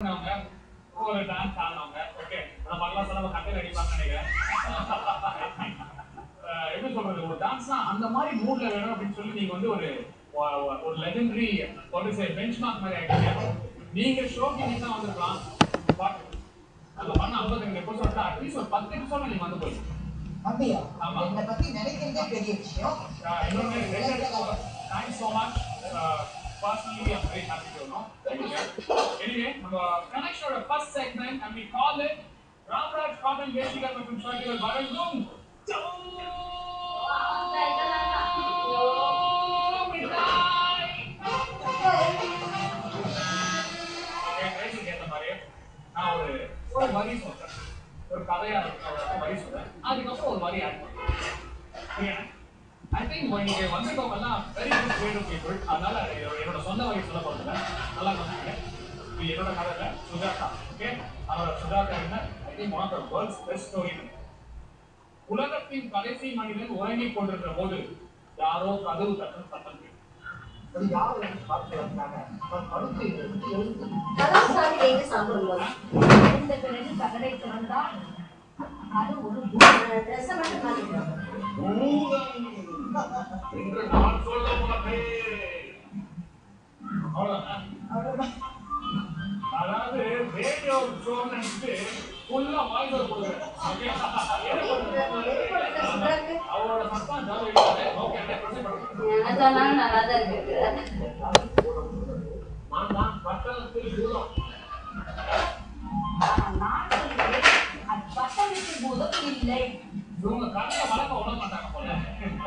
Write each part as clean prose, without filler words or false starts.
ஒரு டான்ஸ் ஆடுவாங்க. ஓகே, நம்ம எல்லாம் செலவு கட்டையில அடிப்பாங்கன்னு நினைக்கிறேன். எப்படி சொல்றது, ஒரு டான்ஸ்னா அந்த மாதிரி மூட்ல வேணும் அப்படின்னு சொல்லி நீங்க வந்து ஒரு லெஜெண்டரி பெஞ்ச் மார்க் மாதிரி ஆயிட்டீங்க. நீங்க ஷோக்கு நீங்க தான் வந்திருக்கலாம். பட் அந்த பண்ண 52 எபிசோட்ல அட்லீஸ்ட் ஒரு 10 எபிசோட்ல நீங்க வந்து போய் அப்படியா? என்னை பத்தி நினைக்கிறதே பெரிய விஷயம். Thanks so much. Personally, I'm very happy to know. Anyway, Ganesh our first segment and we call it Ramraj Cotton Veshika from Shakir Barangum. நான் ஒரு வரி சொல்றேன், ஒரு கதையா வரி சொல்றேன், அதுக்கப்புறம் ஒரு வரி ஆட் பண்ணுறேன். I think நீங்க வந்திருக்கவங்கலாம் வெரி குட் கிரியேட்டிவ் பீப்புள். அதனால என்னோட சொந்த வரி சொல்ல போறதுல நல்லா சொன்னீங்க. இது என்னோட கதையில சுஜாதா. ஓகே, அவரோட சுஜாதா என்ன I think one of the world's best story. உலகத்தின் கடைசி மனிதன் உறங்கிக் கொண்டிருந்த போது யாரோ கதவு தட்டும் சத்தம் கேட்டது. அதாவது ரேடியோ ஷோன்னு நினைச்சிட்டு ஃபுல்லா வாய்ஸ் ஓவர் கொடுக்குறேன். அவரோட சத்தம் ஜாலி. ஓகே, நல்லா தான் இருக்கு. நான் தான் பட்டணத்தில் பூதம். பட்டணத்தில் பூதம் இல்லை. இவங்க கதையை வளர்க்க விட மாட்டாங்க போல.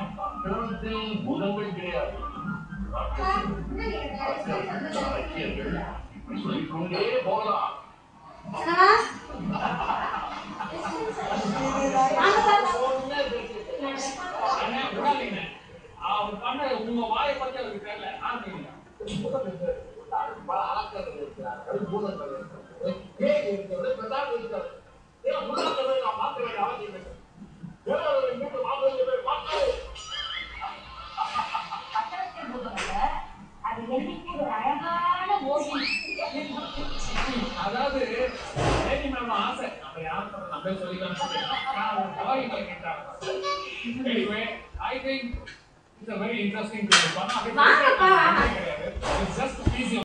பட்டணத்தில் பூதங்கள் கிடையாது. சொல்லிக்கொண்டே போகலாம். அவர் பண்ண உங்க வாயை பத்தி அவருக்கு தெரியல. அதாவது ஆசை நம்ம யாரும் நம்ம சொல்லிக்கலாம். Anyway, I think it's a very interesting thing. It's just easy.